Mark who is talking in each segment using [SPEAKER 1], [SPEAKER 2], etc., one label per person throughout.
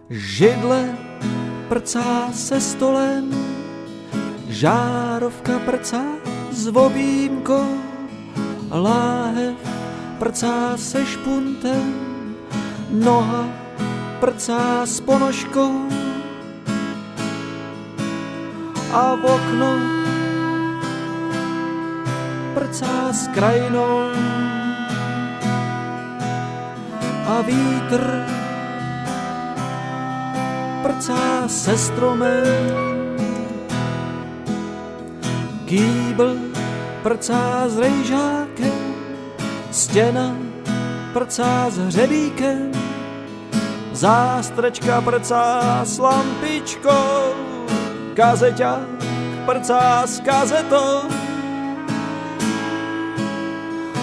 [SPEAKER 1] Židle prcá se stolem, žárovka prcá s vobímkou, láhev prcá se špuntem, noha prcá s ponožkou a v okno prcá s krajinou a vítr prcá se stromem. Kýbl prcá s rejžákem, stěna prcá s hřebíkem, zástrečka prcá s lampičkou, kazeťák prcá s kazetou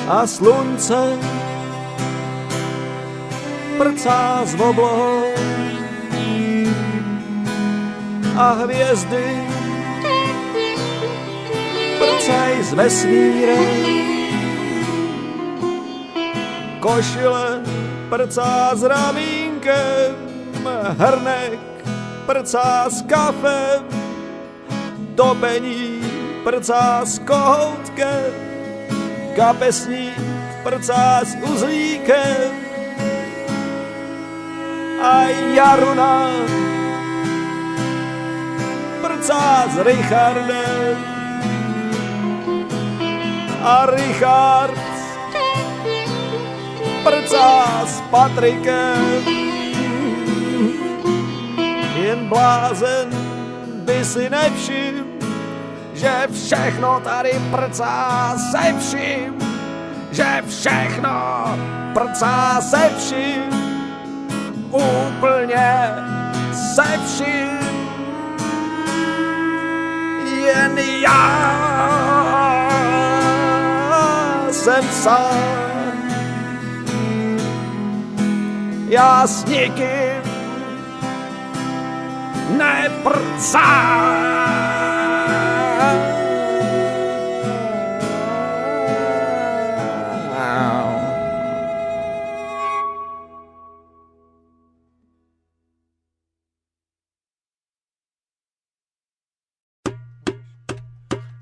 [SPEAKER 1] a slunce prcá s oblohou a hvězdy prcaj s vesmírem. Košile prcá s ramínkem, hrnek prcá s kafem, topení prcá s kohoutkem, kapesník prcá s uzlíkem a Jaruna prcá s Richardem a Richard prcá s Patrikem. Jen blázen by si nevšim, že všechno tady prcá se vším, že všechno prcá se vším, úplně se vším. Jen já jsem sám, já s nikým neprcám.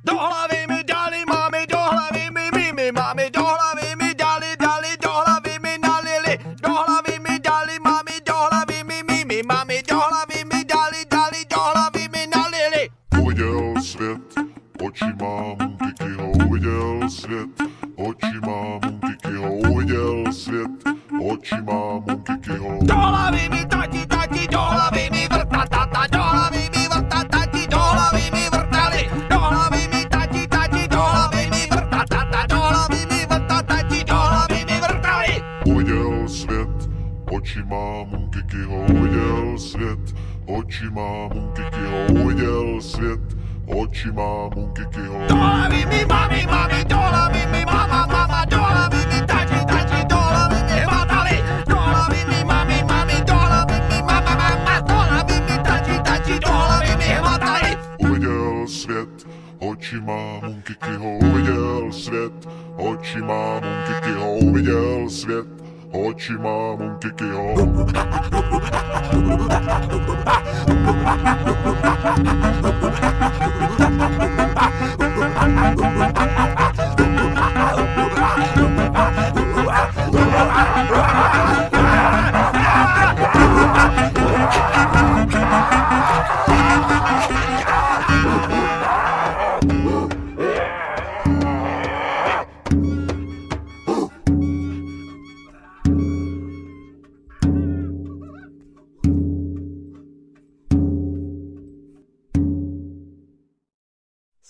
[SPEAKER 2] Do hlavy mi dali, mami, do hlavy mi, mami, do hlavy mi dali, do hlavy mi nalili, do hlavy mi dali, mami, do hlavy mi, mami, do hlavy mi dali, do hlavy mi nalili.
[SPEAKER 3] Uviděl svět očima Munkikyho, uviděl svět očima Munkikyho, uviděl svět očima Munkikyho.
[SPEAKER 2] Do hlavy mi tati, do hlavy mi vrta, tata, do hlavy mi vrta, tati, do hlavy mi vrtali, do hlavy mi tati, do hlavy mi vrta, tata, do hlavy mi vrta, tati, do hlavy mi vrtali.
[SPEAKER 3] Uviděl svět očima Munkikyho, uviděl svět očima Munkikyho, uviděl svět očima Munkikyho.
[SPEAKER 2] Do hlavy mi, mami, mami, do hlavy mi, mama, mama, do hlavy mi tati, do hlavy mi hvatali, do hlavy mi, mami, mami, do hlavy mi, mama, mama, do hlavy mi tati, do hlavy mi hvatali.
[SPEAKER 3] Uviděl svět očima Munkikyho, uviděl svět očima Munkikyho, uviděl svět očima Munkikyho.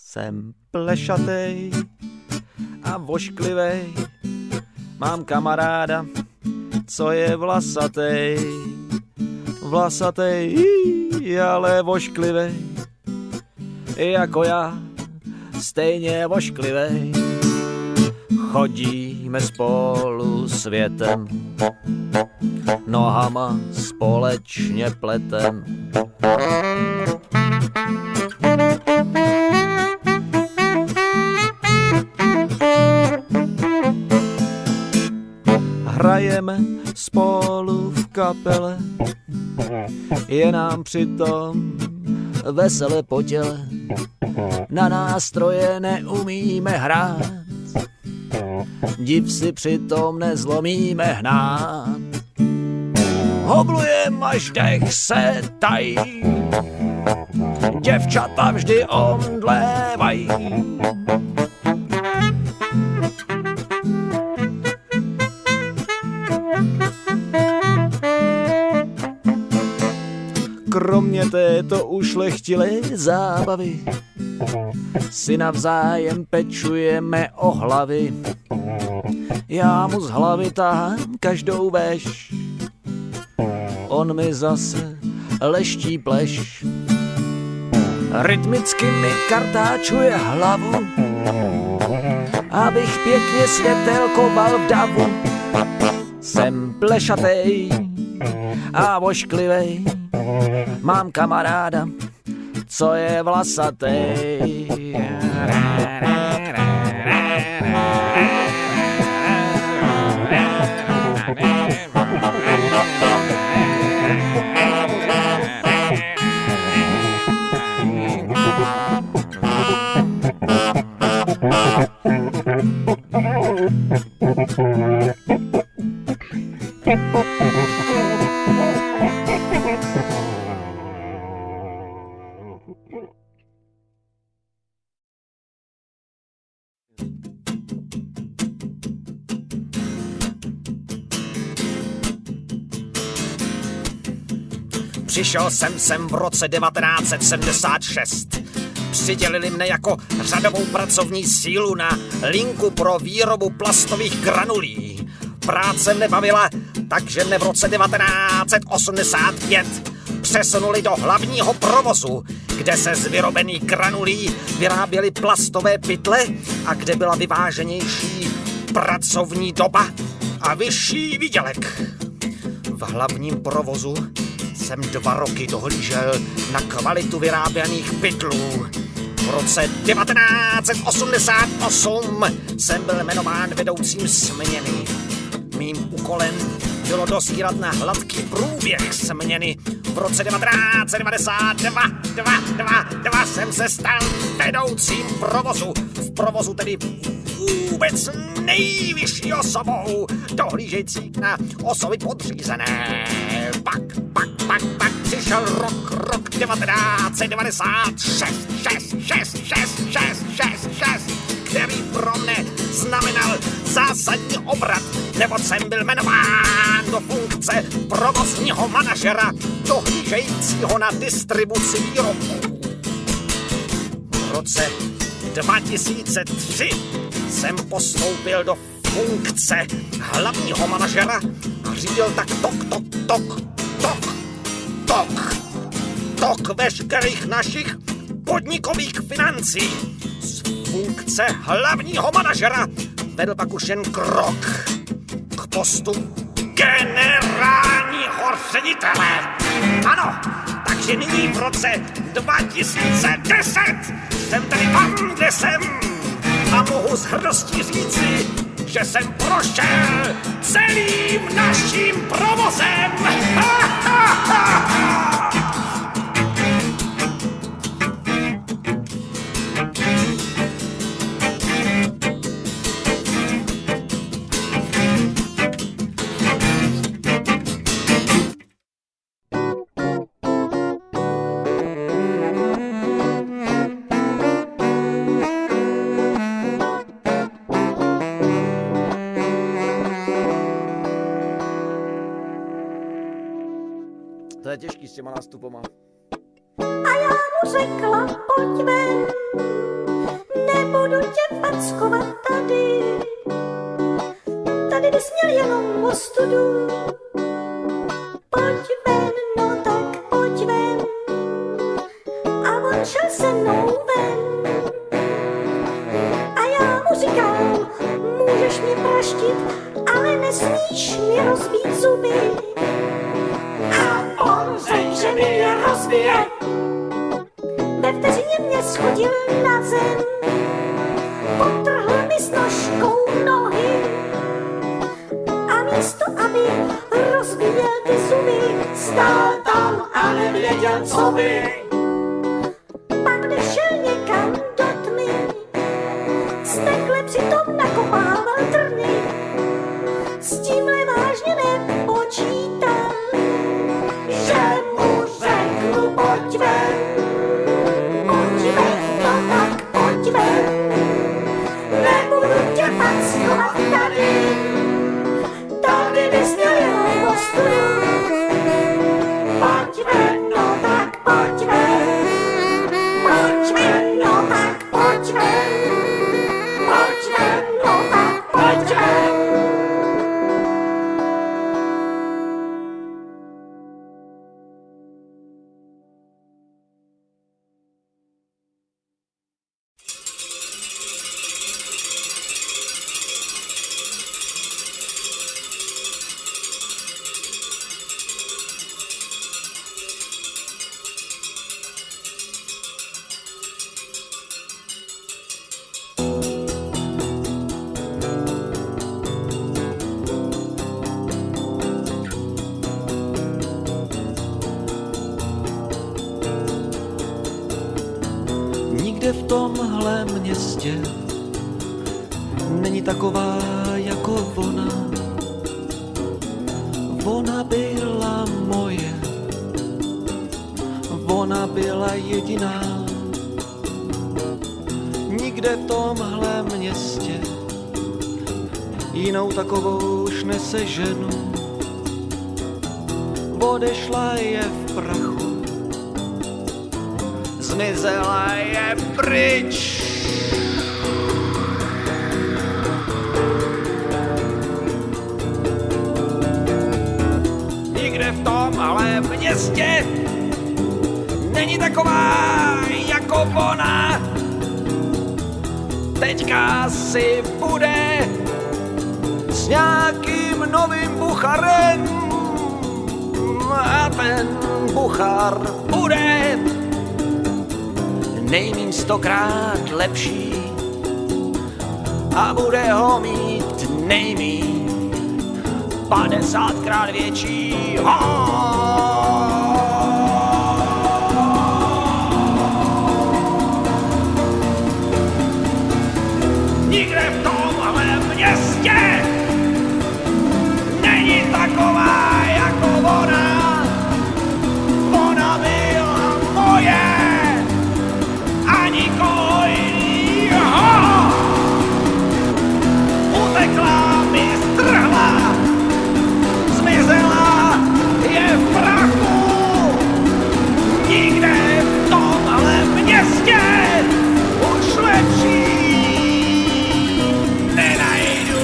[SPEAKER 1] Jsem plešatej a vošklivej, mám kamaráda, co je vlasatej. Vlasatej, ale vošklivej, jako já, stejně vošklivej. Chodíme spolu světem, nohama společně pletem. Hrajeme spolu v kapele, Je nám přitom vesele po těle, na nástroje neumíme hrát, div si přitom nezlomíme hnát. Hoblujem, až dech se tají, děvčata vždy omdlévají. Kromě této ušlechtilé zábavy si navzájem pečujeme o hlavy. Já mu z hlavy tahám každou veš, on mi zase leští pleš. Rytmicky mi kartáčuje hlavu, abych pěkně světelkoval v davu. Jsem plešatej a vošklivej, mám kamaráda, co je vlasatej.
[SPEAKER 2] Přišel jsem sem v roce 1976. Přidělili mne jako řadovou pracovní sílu na linku pro výrobu plastových granulí. Práce mne bavila, takže mne v roce 1985 přesunuli do hlavního provozu, kde se z vyrobených granulí vyráběly plastové pytle a kde byla vyváženější pracovní doba a vyšší výdělek. V hlavním provozu jsem 2 roky dohlížel na kvalitu vyráběných pytlů. V roce 1988 jsem byl jmenován vedoucím směny. Mým úkolem bylo dozírat na hladký průběh směny. V roce 1992 jsem se stal vedoucím provozu. V provozu tedy vůbec nejvyšší osobou, dohlížející na osoby podřízené. Pak přišel rok 1996, který pro mne znamenal zásadní obrat, neboť jsem byl jmenován do funkce provozního manažera, dohlížejícího na distribuci výrobků. V roce 2003 jsem postoupil do funkce hlavního manažera a řídil tak tok veškerých našich podnikových financí. Z funkce hlavního manažera vedl pak už jen krok k postu generálního ředitele. Ano, takže nyní v roce 2010 jsem tady tam, kde jsem, a mohu s hrdostí říci, že jsem prošel celým naším provozem.
[SPEAKER 1] To je těžký s těma nástupama.
[SPEAKER 4] A já mu řekla, pojď ven, nebudu tě fackovat tady. Tady bys měl jenom ostudu. Pojď ven, no tak pojď ven. A on šel se mnou ven. A já mu říkám, můžeš mě praštit, ale nesmíš mi rozbít zuby. Že mi je rozbije. Ve vteřině mě schodil na zem, potrhl mi s nožkou nohy a místo, aby rozbíjel ty zuby, stál tam nevěděl, co by. Pak nešel někam do tmy, stekle přitom nakopával trny. S tímhle vážně nepočítal, že mu řeknu pojď ven. Pojď ven, no tak pojď ven. Nebudu tě pacovat tady, tady bys měl jenom ostudu. Pojď ven, no tak pojď ven. Pojď ven, no tak pojď ven. Pojď ven, no tak pojď ven.
[SPEAKER 1] Nikde v tomhle městě není taková jako ona. Ona byla moje, ona byla jediná. Nikde v tomhle městě jinou takovou už neseženu. Odešla je v prachu, zmizela je pryč. Nikde v tomhle městě není taková jako ona. Teďka si bude s nějakým novým bucharem a ten buchar bude nejmíň 100krát lepší a bude ho mít nejmíň 50krát větší. Nikde v tomhle městě není taková jako ona. Ona byla moje a nikoho jinýho. Utekla mi, strhla, zmizela je v prachu. Nikde v tomhle městě už lepší nenajdu.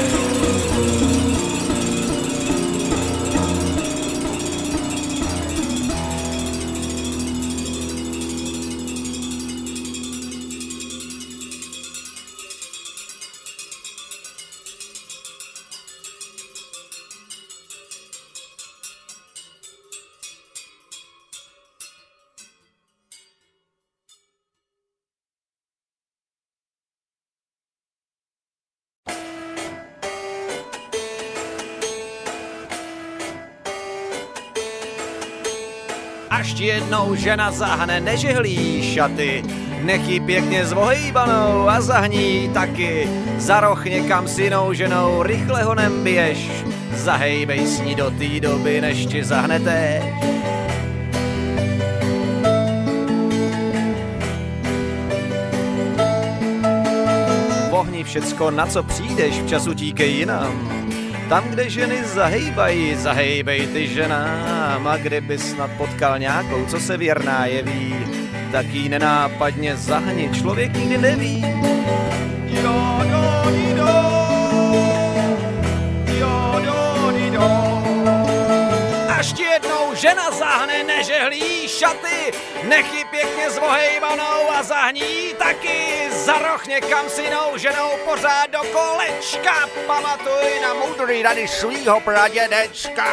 [SPEAKER 1] Až ti jednou žena zahne, nežehlí šaty, nech ji pěkně zvohejbanou a zahní taky. Za roh někam s jinou ženou, rychle ho neběž, zahejbej s ní do té doby, než ti zahnete. Vohni všecko, na co přijdeš, včas utíkej jinam. Tam, kde ženy zahejbají, zahejbej ty ženám. A kdyby snad potkal nějakou, co se věrná jeví, tak jí nenápadně zahni, člověk nikdy neví. Až ti jednou žena zahne, nežehlí šaty, nech ji pěkně zvohejbanou a zahní taky. Za roh někam s jinou ženou pořád do kolečka, pamatuj na moudrý rady svýho pradědečka.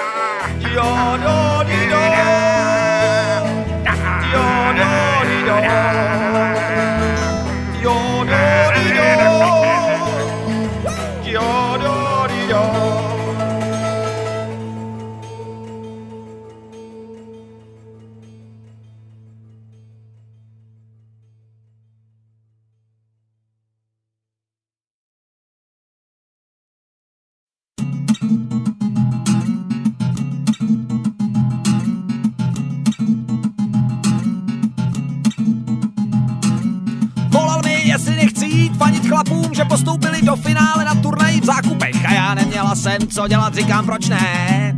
[SPEAKER 1] Volal mi, jestli nechci jít fanit chlapům, že postoupili do finále na turnaji v zákupech a já neměla jsem co dělat, říkám proč ne.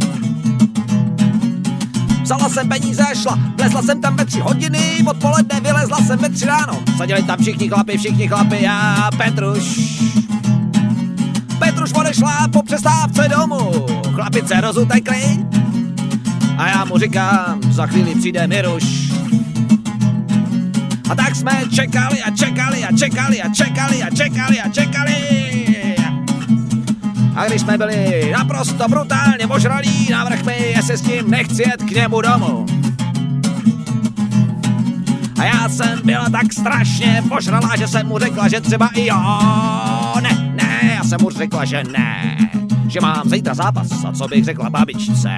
[SPEAKER 1] Vzala jsem peníze, šla, vlezla jsem tam ve 3 hodiny, odpoledne vylezla jsem ve 3 ráno. Seděli tam všichni chlapi a Petruš. Petruš odešla po přestávce domů, chlapice rozutekly a já mu říkám, za chvíli přijde Miruš. A tak jsme čekali. A když jsme byli naprosto brutálně ožralí, navrch mi, jestli s tím nechci jet k němu domů. A já jsem byla tak strašně požralá, že jsem mu řekla, že třeba i jo. Ne, já jsem mu řekla, že ne. Že mám zítra zápas a co bych řekla babičce.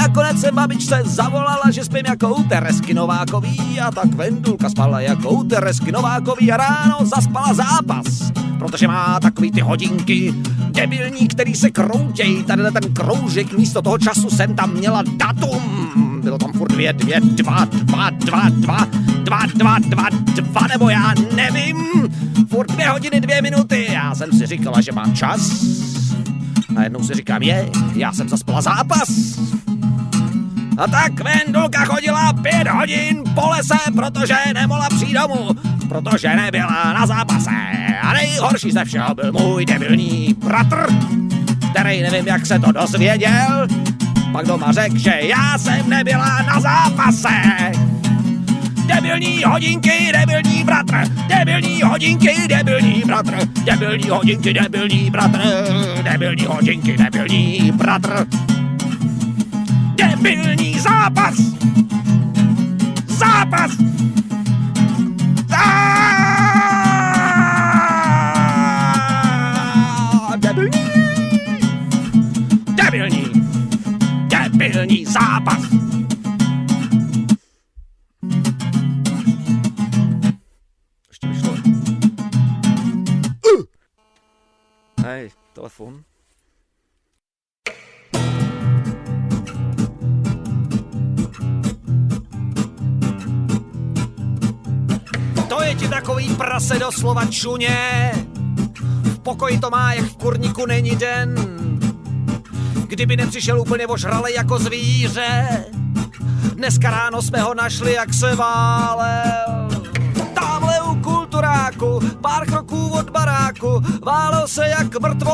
[SPEAKER 1] Nakonec jsem babičce zavolala, že spím jako u Teresky Novákový a tak Vendulka spala jako u Teresky Novákový a ráno zaspala zápas, protože má takový ty hodinky debilní, který se kroutějí, tady ten kroužek, místo toho času jsem tam měla datum, bylo tam furt 2, nebo já nevím, furt 2 hodiny 2 minuty, já jsem si říkala, že mám čas, najednou si říkám, já jsem zaspala zápas. A tak Vendulka chodila 5 hodin po lese, protože nemohla přijít domů, protože nebyla na zápase. A nejhorší ze všeho byl můj debilní bratr, který nevím, jak se to dozvěděl. Pak doma řekl, že já jsem nebyla na zápase. Debilní hodinky, debilní bratr, debilní hodinky, debilní bratr, debilní hodinky, debilní bratr, debilní hodinky, debilní bratr. Debilní zápas! Zápas! Debilní! Debilní! Debilní zápas! Ještě vyšlo. Hej, telefon. To je ti takový prase doslova čuně. V pokoji to má, jak v kurníku není den. Kdyby nepřišel úplně ožralej jako zvíře. Dneska ráno jsme ho našli, jak se válel. Tamhle u kulturáku, pár kroků od baráku, válel se jak mrtvo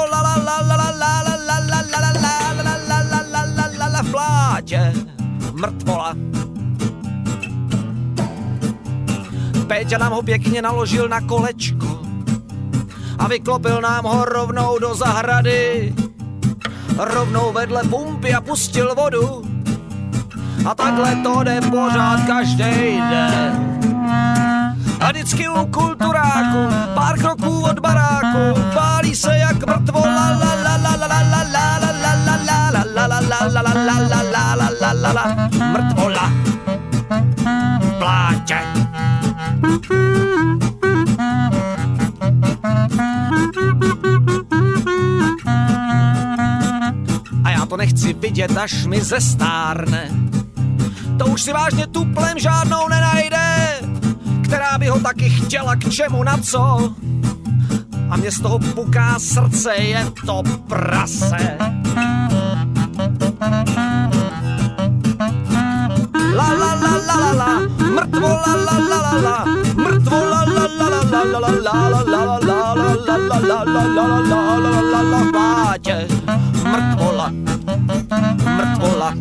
[SPEAKER 1] v plátě. Mrtvola. Péťa nám ho pěkně naložil na kolečko a vyklopil nám ho rovnou do zahrady. Rovnou vedle pumpy a pustil vodu. A takhle to jde pořád každej den. A vždycky u kulturáku, pár kroků od baráku, pálí se jak mrtvo mrtvola v plátě. A já to nechci vidět, až mi zestárne. To už si vážně tuplem žádnou nenajde, která by ho taky chtěla k čemu na co. A mě z toho puká srdce, je to prase. La la la la la la, mrtvo la la la la la, mrtvo la la la la la la la la la la la la la la plátě. Mrtvola, mrtvola.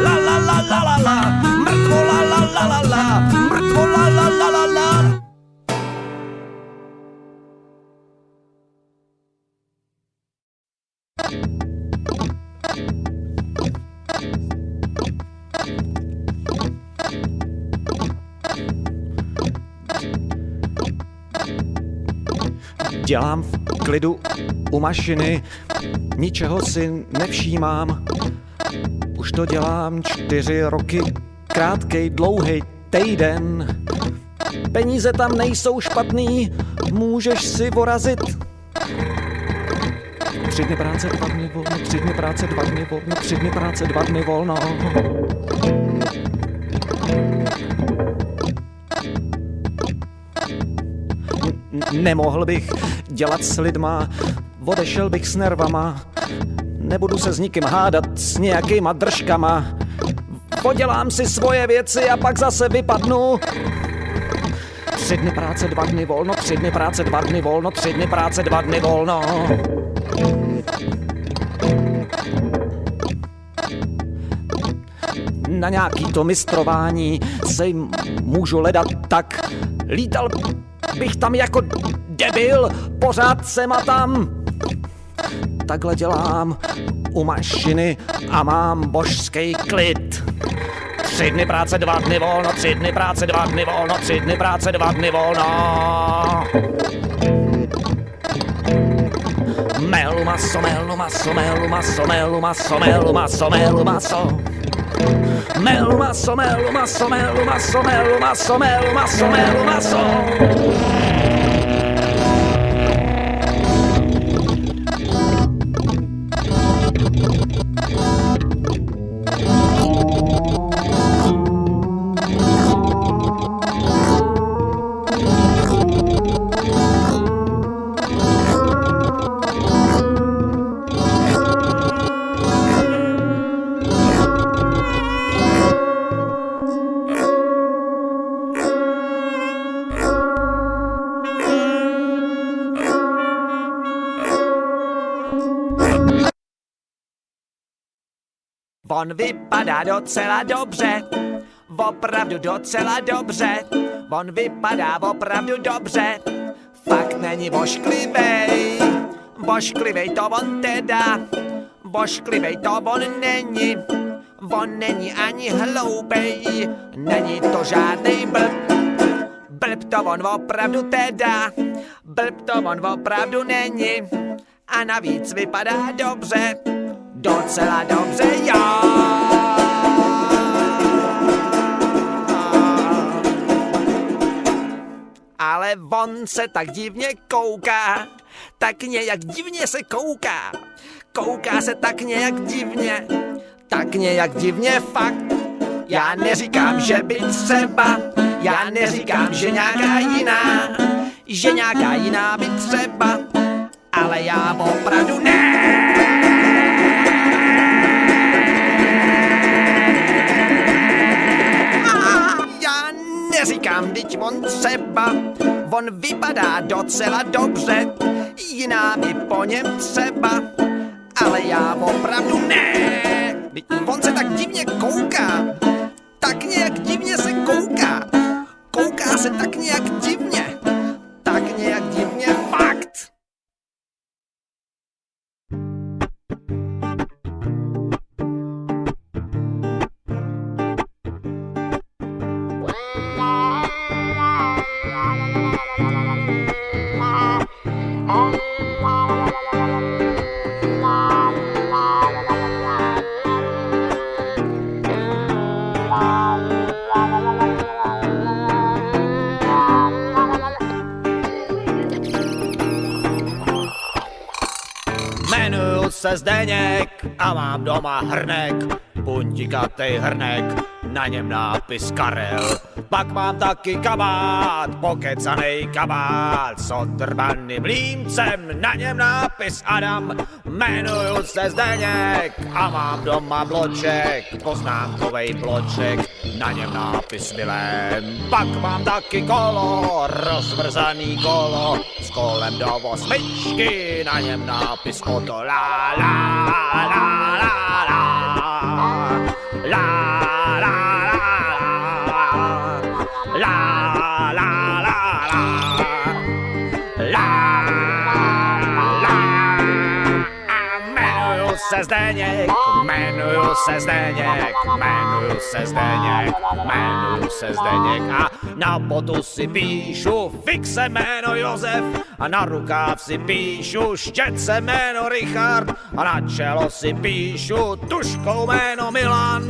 [SPEAKER 1] La la la la la la, mrtvola la la la la, mrtvola la la la la. Dělám v klidu u mašiny, ničeho si nevšímám. Už to dělám 4 roky, krátkej, dlouhej týden. Peníze tam nejsou špatný, můžeš si vorazit. 3 dny práce, 2 dny volno, 3 dny práce, 2 dny volno, 3 dny práce, 2 dny volno. Nemohl bych dělat s lidma, odešel bych s nervama, nebudu se s nikým hádat s nějakýma držkama. Podělám si svoje věci a pak zase vypadnu. 3 dny práce, 2 dny volno, 3 dny práce, 2 dny volno, 3 dny práce, 2 dny volno. Na nějaký to mistrování se jim můžu ledat tak. Lítal bych tam jako debil, pořád sem a tam. Takhle dělám u mašiny a mám božský klid. 3 dny práce, 2 dny volno, 3 dny práce, 2 dny volno, 3 dny práce, 2 dny volno. Melu maso, melu maso, melu maso, melu maso, melu maso, melu maso. Melu maso, melu maso, melu maso, melu maso, melu maso, melu maso. On vypadá docela dobře, opravdu docela dobře. On vypadá opravdu dobře, fakt není vošklivej. Vošklivej to on teda, vošklivej to on není. On není ani hloupej, není to žádnej blb. Blb to on opravdu teda, blb to on opravdu není. A navíc vypadá dobře, docela dobře, jo. Ale on se tak divně kouká, tak nějak divně se kouká. Kouká se tak nějak divně fakt. Já neříkám, že by třeba, já neříkám, že nějaká jiná by třeba, ale já opravdu ne. Neříkám, vždyť on třeba, on vypadá docela dobře, jiná by po něm třeba, ale já opravdu ne. Vždyť on se tak divně kouká, tak nějak divně se kouká, kouká se tak nějak divně fakt. Jmenuju se Zdeněk a mám doma hrnek, puntikatej hrnek, na něm nápis Karel. Pak mám taky kabát, pokecanej kabát, s odrbaným límcem, na něm nápis Adam. Jmenuju se Zdeněk a mám doma bloček, poznámkovej bloček, na něm nápis Vilém. Pak mám taky kolo, rozvrzaný kolo, s kolem do 8, na něm nápis Oto. La la la la la la la la la la. Jmenuju se Zdeněk, jmenuju se Zdeněk, jmenuju se Zdeněk, jmenuju se Zdeněk a na botu si píšu fixe jméno Josef a na rukáv si píšu štětce jméno Richard a na čelo si píšu tuškou jméno Milan.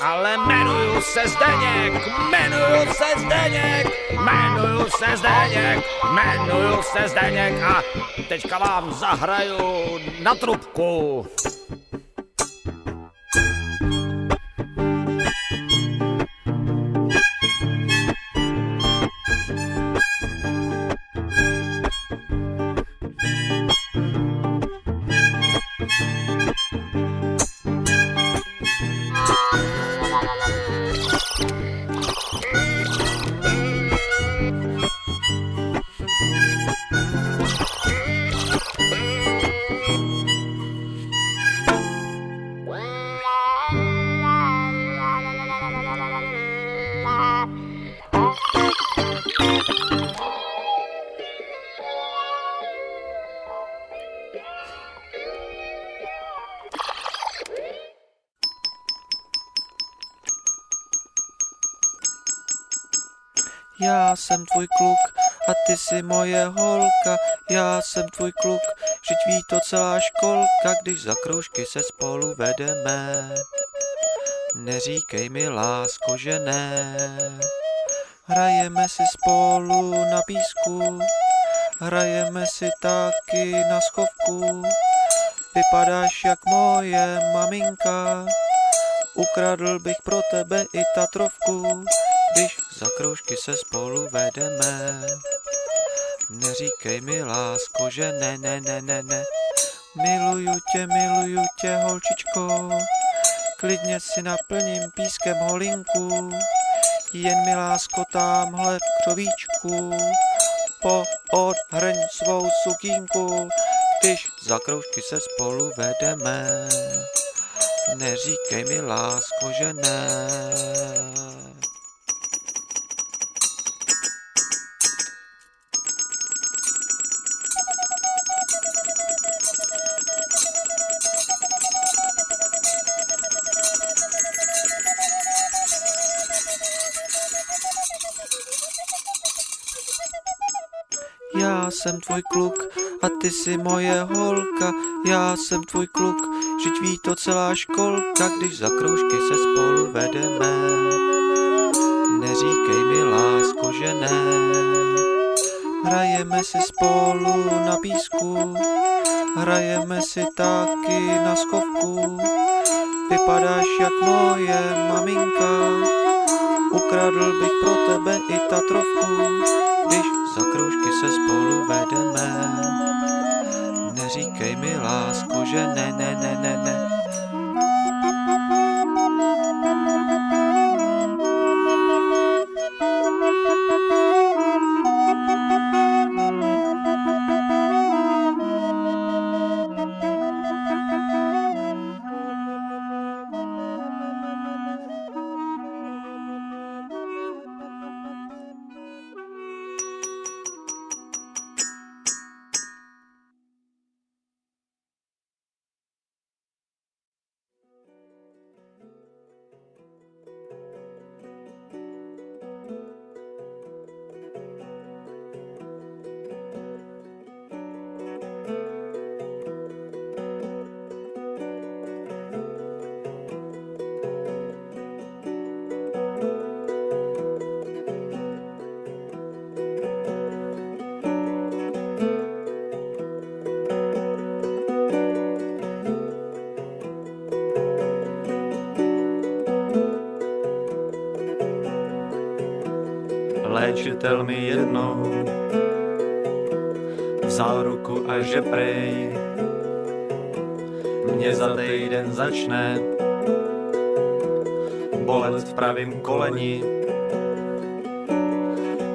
[SPEAKER 1] ale jmenuju se Zdeněk, jmenuju se Zdeněk, jmenuju se Zdeněk, jmenuju se Zdeněk a teďka vám zahraju na trubku.
[SPEAKER 5] Já jsem tvůj kluk a ty jsi moje holka. Já jsem tvůj kluk, vždyť ví to celá školka, když za kroužky se spolu vedeme. Neříkej mi, lásko, že ne. Hrajeme si spolu na písku, hrajeme si taky na schovku. Vypadáš jak moje maminka, ukradl bych pro tebe i Tatrovku, když za kroužky se spolu vedeme. Neříkej mi, lásko, že ne, ne, ne, ne, ne. Miluju tě, holčičko, klidně si naplním pískem holinku. Jen mi, lásko, támhle v křovíčku poodhrň svou sukínku, když za kroužky se spolu vedeme. Neříkej mi, lásko, že ne. Já jsem tvůj kluk a ty jsi moje holka. Já jsem tvůj kluk, vždyť ví to celá školka, když za kroužky se spolu vedeme. Neříkej mi, lásko, že ne. Hrajeme si spolu na písku, hrajeme si taky na schovku. Vypadáš jak moje maminka, ukradl bych pro tebe i Tatrovku, když za kroužky se spolu vedeme. Neříkej mi, lásko, že ne, ne, ne, ne, ne.
[SPEAKER 6] Léčitel mi jednou vzal ruku a že prej mě za týden začne bolet v pravým koleni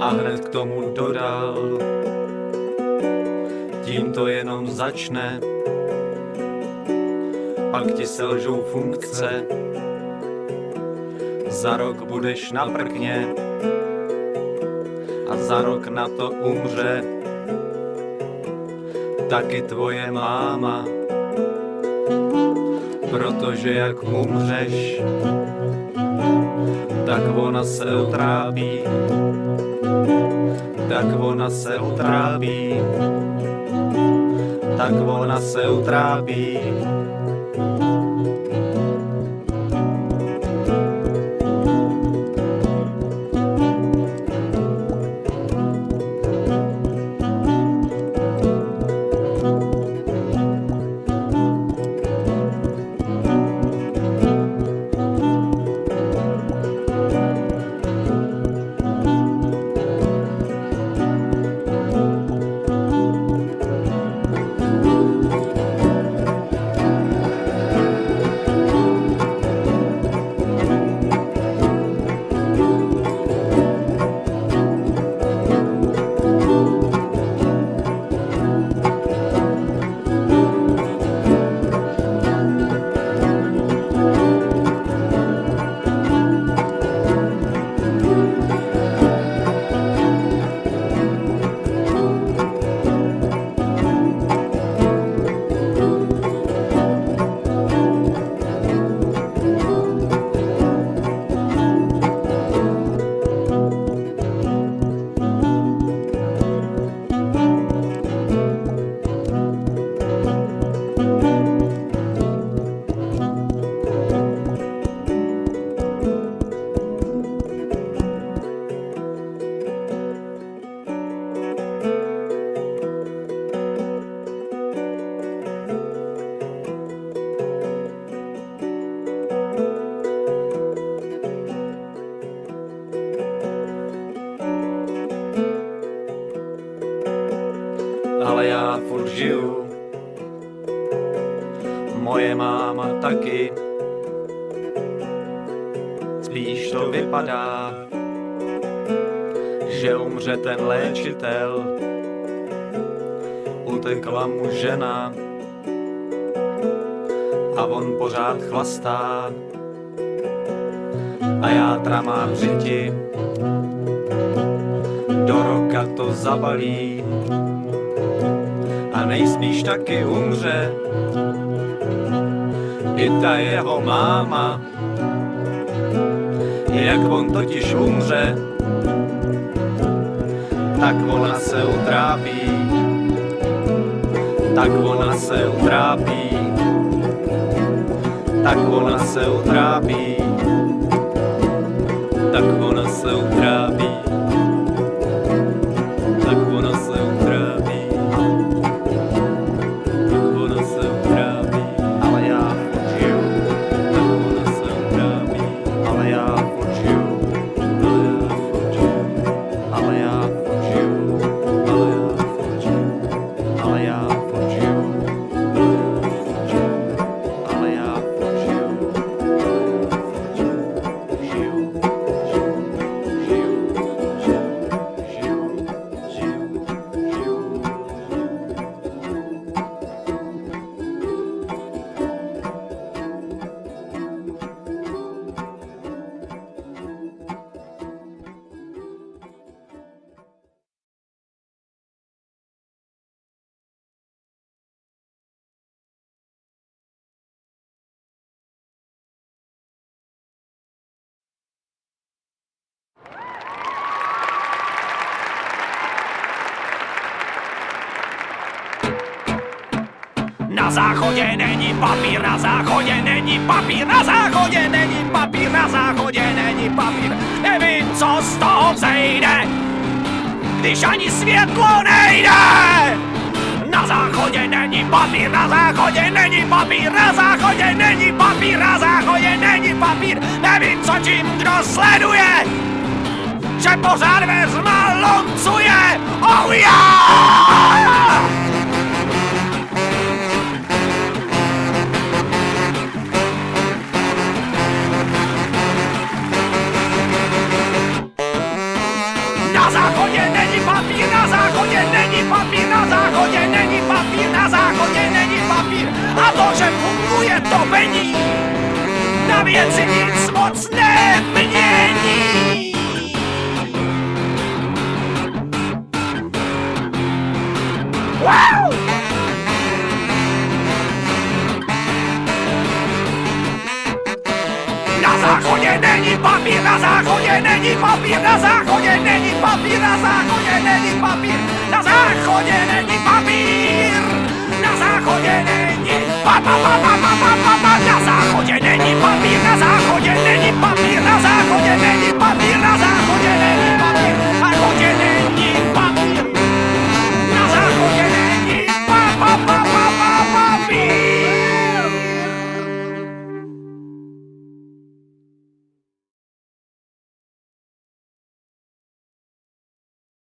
[SPEAKER 6] a hned k tomu dodal, tím to jenom začne, pak ti selžou funkce, za rok budeš na prkně a za rok na to umře taky tvoje máma, protože jak umřeš, tak ona se utrápí, tak ona se utrápí, tak ona se utrápí. ale já furt žiju. Moje máma taky. Spíš to vypadá, že umře ten léčitel. Utekla mu žena a on pořád chlastá. A játra má břiti, do roka to zabalí. A nejspíš taky umře i ta jeho máma. Jak on totiž umře, tak ona se utrápí. Tak ona se utrápí. Tak ona se utrápí. Tak ona se utrápí. Tak ona se utrápí. Tak ona se utrápí. Ale já furt žiju. Tak ona se utrápí. Ale já furt žiju. Ale já furt žiju. Ale já furt žiju. Ale já furt žiju. Ale já furt žiju.
[SPEAKER 1] Na záchodě není papír, na záchodě není papír, na záchodě není papír, na záchodě není papír. Nevím, co z toho vzejde, když ani světlo nejde. Na záchodě není papír, na záchodě není papír, na záchodě není papír, na záchodě není papír. Nevím, co tím kdo sleduje, že pořád vezma loncuje. Oh yeah! Na záchodě není papír, na záchodě není papír, na záchodě není papír, na záchodě není papír. A to, že funguje topení, na věci nic moc nemění. Wow! Na záchodě není papír, na záchodě není papír, na záchodě není papír, na záchodě není papír, na záchodě není papír, na záchodě není na záchodě není papír, na záchodě není papír.